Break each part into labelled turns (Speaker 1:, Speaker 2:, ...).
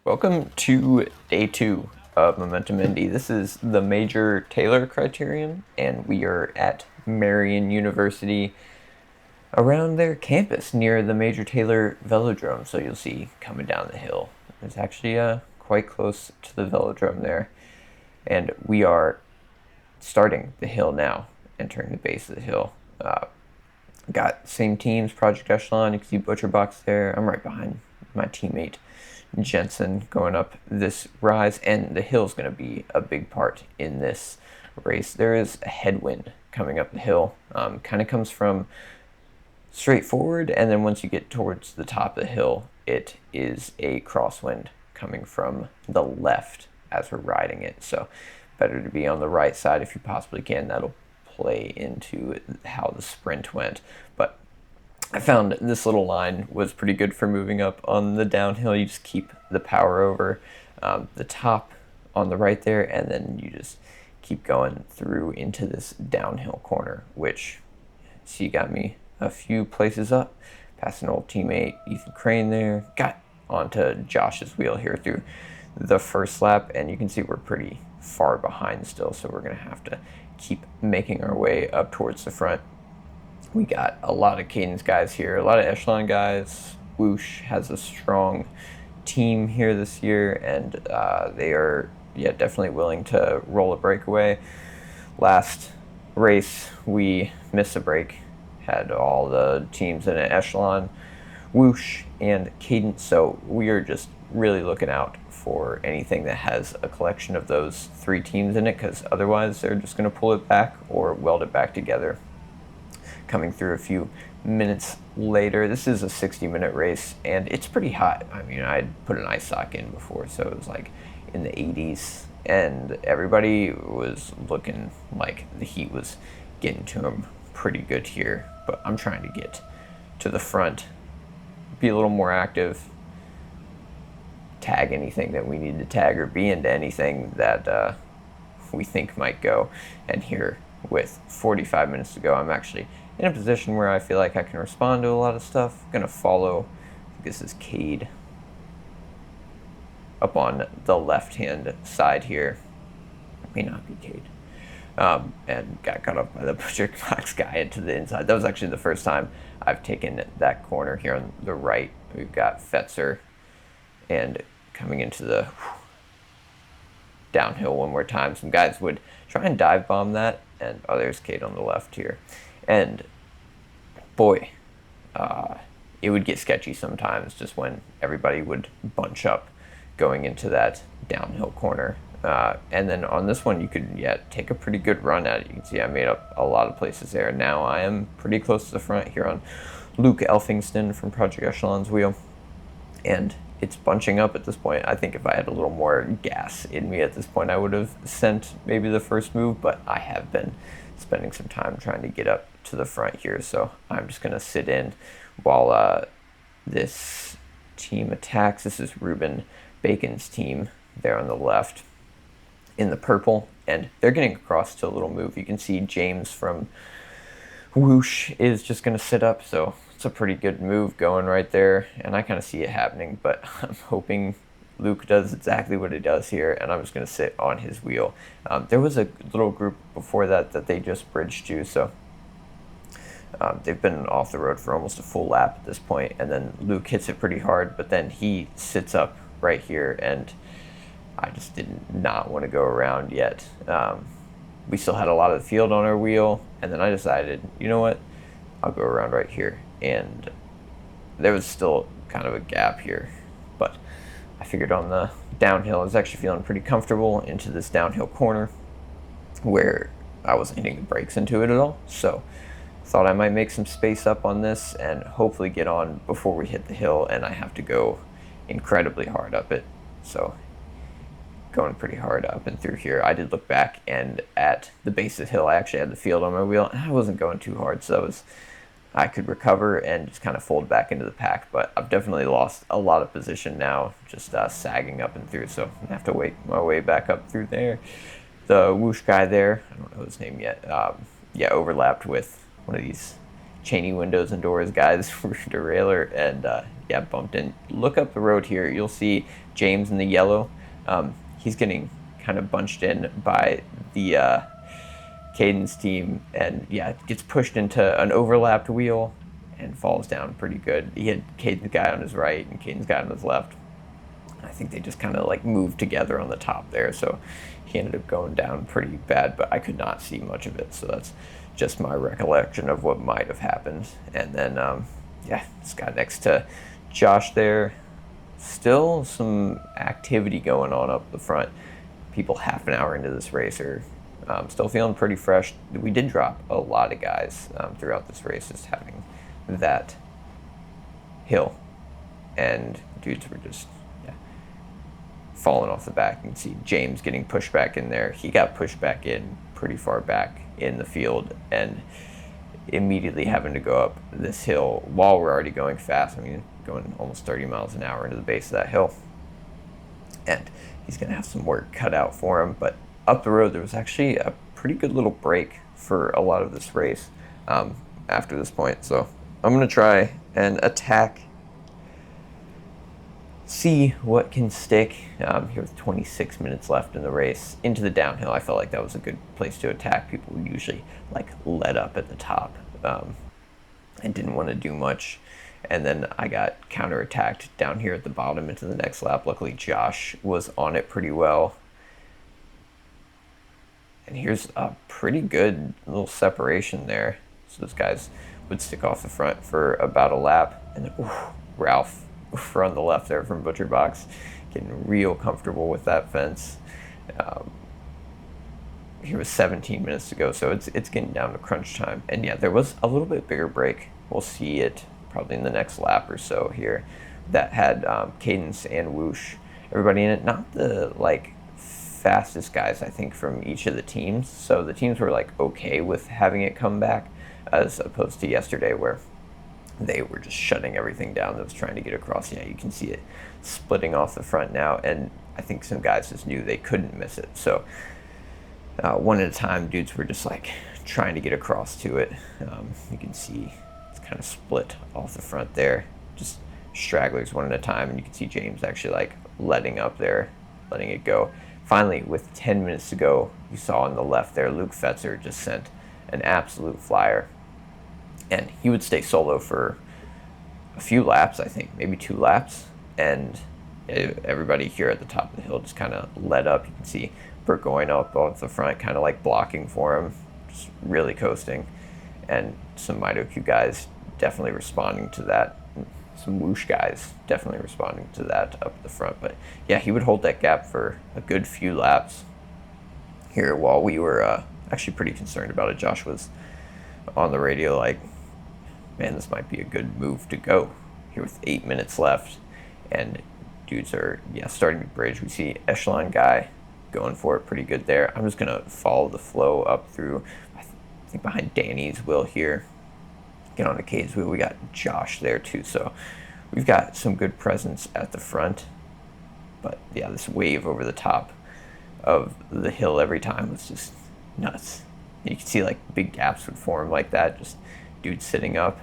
Speaker 1: Welcome to day 2 of Momentum Indy. This is the Major Taylor Criterium, and we are at Marion University around their campus near the Major Taylor Velodrome. So you'll see coming down the hill. It's actually quite close to the velodrome there. And we are starting the hill now, entering the base of the hill. Got same teams, Project Echelon. You can see Butcherbox there. I'm right behind my teammate Jensen going up this rise, and the hill is going to be a big part in this race. There is a headwind coming up the hill. Kind of comes from straight forward, and then once you get towards the top of the hill, it is a crosswind coming from the left as we're riding it. So better to be on the right side if you possibly can. That'll play into how the sprint went. But I found this little line was pretty good for moving up on the downhill. You just keep the power over the top on the right there, and then you just keep going through into this downhill corner, which, see, got me a few places up. Past an old teammate, Ethan Crane there. Got onto Josh's wheel here through the first lap, and you can see we're pretty far behind still, so we're going to have to keep making our way up towards the front. We got a lot of Cadence guys here, a lot of Echelon guys. Whoosh has a strong team here this year, and they are definitely willing to roll a breakaway. Last race, we missed a break. Had all the teams in an Echelon, Whoosh, and Cadence, so we are just really looking out for anything that has a collection of those three teams in it, because otherwise they're just going to pull it back or weld it back together. Coming through a few minutes later. This is a 60-minute race, and it's pretty hot. I mean, I'd put an ice sock in before, so it was like in the 80s, and everybody was looking like the heat was getting to them pretty good here. But I'm trying to get to the front, be a little more active, tag anything that we need to tag, or be into anything that we think might go. And here, with 45 minutes to go, I'm actually in a position where I feel like I can respond to a lot of stuff. I'm going to follow, I think this is Cade, up on the left-hand side here. It may not be Cade. And got cut off by the Butcherbox guy into the inside. That was actually the first time I've taken that corner here on the right. We've got Fetzer, and coming into the downhill one more time. Some guys would try and dive bomb that, and there's Cade on the left here. And boy, it would get sketchy sometimes just when everybody would bunch up going into that downhill corner. And then on this one, you could take a pretty good run at it. You can see I made up a lot of places there. Now I am pretty close to the front here on Luke Elphingston from Project Echelon's wheel. And it's bunching up at this point. I think if I had a little more gas in me at this point, I would have sent maybe the first move, but I have been spending some time trying to get up to the front here, so I'm just going to sit in while this team attacks. This is Ruben Bacon's team there on the left in the purple, and they're getting across to a little move. You can see James from Whoosh is just going to sit up, so it's a pretty good move going right there, and I kind of see it happening, but I'm hoping Luke does exactly what he does here, and I'm just going to sit on his wheel. There was a little group before that they just bridged to, so they've been off the road for almost a full lap at this point, and then Luke hits it pretty hard, but then he sits up right here, and I just did not want to go around yet. We still had a lot of the field on our wheel, and then I decided, you know what, I'll go around right here, and there was still kind of a gap here, but I figured on the downhill I was actually feeling pretty comfortable into this downhill corner where I wasn't hitting the brakes into it at all, so thought I might make some space up on this and hopefully get on before we hit the hill, and I have to go incredibly hard up it, so going pretty hard up and through here. I did look back, and at the base of the hill I actually had the field on my wheel, and I wasn't going too hard, so I could recover and just kind of fold back into the pack, but I've definitely lost a lot of position now, just sagging up and through, so I have to wait my way back up through there. The Whoosh guy there, I don't know his name yet, overlapped with one of these Cheney windows and doors guys for derailleur, and bumped in. Look up the road here, you'll see James in the yellow, he's getting kind of bunched in by the Caden's team, and yeah, gets pushed into an overlapped wheel and falls down pretty good. He had Caden's guy on his right and Caden's guy on his left. I think they just kind of like moved together on the top there, so he ended up going down pretty bad, but I could not see much of it, so that's just my recollection of what might have happened. And then, yeah, this guy next to Josh there, still some activity going on up the front. People half an hour into this race are still feeling pretty fresh. We did drop a lot of guys throughout this race, just having that hill, and dudes were just falling off the back. You can see James getting pushed back in there. He got pushed back in pretty far back in the field, and immediately having to go up this hill while we're already going fast. I mean, going almost 30 miles an hour into the base of that hill. And he's going to have some work cut out for him. But up the road, there was actually a pretty good little break for a lot of this race after this point. So I'm going to try and attack, see what can stick here with 26 minutes left in the race into the downhill. I felt like that was a good place to attack. People usually like let up at the top and didn't want to do much. And then I got counterattacked down here at the bottom into the next lap. Luckily, Josh was on it pretty well. And here's a pretty good little separation there. So those guys would stick off the front for about a lap. And then, Ralph over on the left there from Butcher Box, getting real comfortable with that fence. Here was 17 minutes to go, so it's getting down to crunch time. And yeah, there was a little bit bigger break. We'll see it probably in the next lap or so here that had Cadence and Whoosh, everybody in it. Not the like fastest guys, I think, from each of the teams. So the teams were like okay with having it come back, as opposed to yesterday where they were just shutting everything down that was trying to get across. Yeah, you can see it splitting off the front now, and I think some guys just knew they couldn't miss it. So one at a time, dudes were just like trying to get across to it. You can see it's kind of split off the front there, just stragglers one at a time, and you can see James actually like letting up there, letting it go. Finally, with 10 minutes to go, you saw on the left there, Luke Fetzer just sent an absolute flyer. And he would stay solo for a few laps, I think, maybe 2 laps. And everybody here at the top of the hill just kind of let up. You can see Burt going up off the front, kind of like blocking for him, just really coasting. And some Mido guys definitely responding to that. Some Whoosh guys definitely responding to that up at the front. But yeah, he would hold that gap for a good few laps here while we were actually pretty concerned about it. Josh was on the radio like, man, this might be a good move to go here with 8 minutes left. And dudes are, starting to bridge. We see Echelon guy going for it pretty good there. I'm just going to follow the flow up through, I think behind Danny's wheel here. Get on to Kay's wheel. We got Josh there too. So we've got some good presence at the front. But yeah, this wave over the top of the hill every time was just nuts. You can see like big gaps would form like that, just dudes sitting up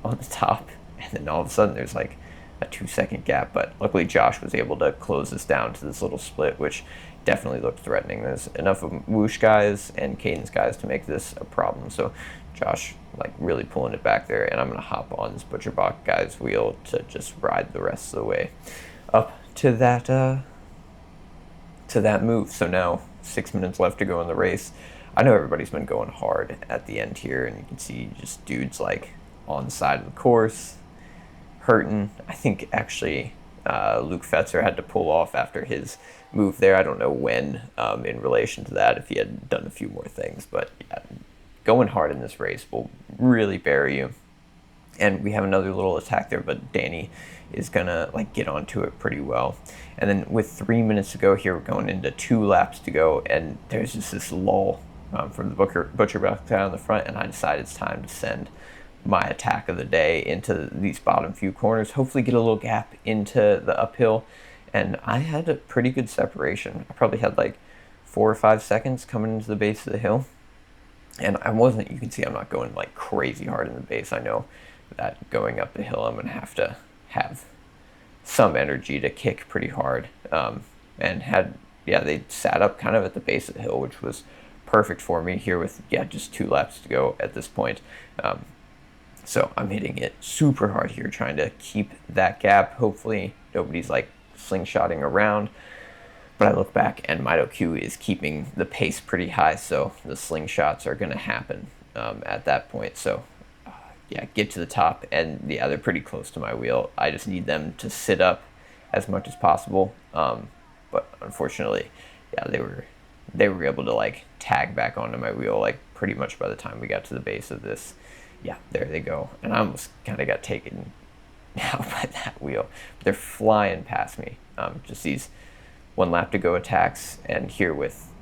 Speaker 1: on the top, and then all of a sudden there's like a 2-second gap. But luckily Josh was able to close this down to this little split, which definitely looked threatening. There's enough of Whoosh guys and Cadence guys to make this a problem. So Josh like really pulling it back there, and I'm gonna hop on this Butcherbach guy's wheel to just ride the rest of the way up to that move. So now 6 minutes left to go in the race. I know everybody's been going hard at the end here, and you can see just dudes like on the side of the course, hurting. I think actually Luke Fetzer had to pull off after his move there. I don't know when in relation to that, if he had done a few more things, but yeah, going hard in this race will really bury you. And we have another little attack there, but Danny is gonna like get onto it pretty well. And then with 3 minutes to go here, we're going into 2 laps to go, and there's just this lull from the Butcherbach guy on the front, and I decided it's time to send my attack of the day into these bottom few corners, hopefully get a little gap into the uphill. And I had a pretty good separation. I probably had like 4 or 5 seconds coming into the base of the hill. And I wasn't, you can see I'm not going like crazy hard in the base. I know that going up the hill, I'm going to have some energy to kick pretty hard, and had, yeah, they sat up kind of at the base of the hill, which was perfect for me here with, yeah, just 2 laps to go at this point. So I'm hitting it super hard here, trying to keep that gap. Hopefully nobody's like slingshotting around. But I look back and Mido Q is keeping the pace pretty high, so the slingshots are going to happen at that point. So yeah, get to the top, and yeah, they're pretty close to my wheel. I just need them to sit up as much as possible. But unfortunately, yeah, they were able to like tag back onto my wheel like pretty much by the time we got to the base of this. Yeah, there they go, and I almost kind of got taken out by that wheel. They're flying past me. Just these 1 lap to go attacks, and here with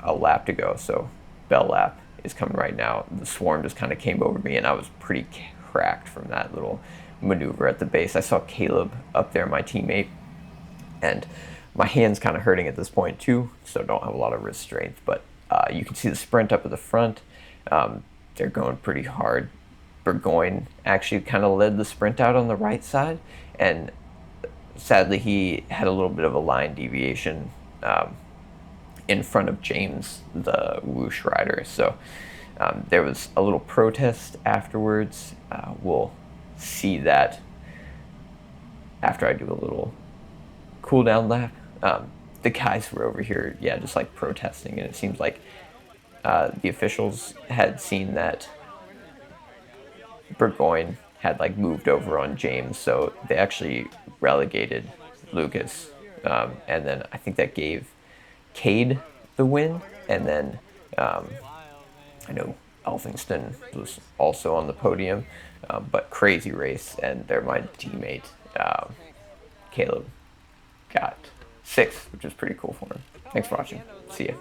Speaker 1: a lap to go, so bell lap is coming right now. The swarm just kind of came over me, and I was pretty cracked from that little maneuver at the base. I saw Caleb up there, my teammate, and my hand's kind of hurting at this point too, so don't have a lot of wrist strength, but you can see the sprint up at the front. They're going pretty hard. Burgoyne actually kind of led the sprint out on the right side, and sadly he had a little bit of a line deviation in front of James, the whoosh rider. So there was a little protest afterwards. We'll see that after I do a little cool down lap. The guys were over here, yeah, just like protesting, and it seems like the officials had seen that Burgoyne had like moved over on James, so they actually relegated Lucas, and then I think that gave Cade the win, and then I know Elphinston was also on the podium, but crazy race, and there my teammate Caleb got 6th, which is pretty cool for him. Thanks for watching. See ya.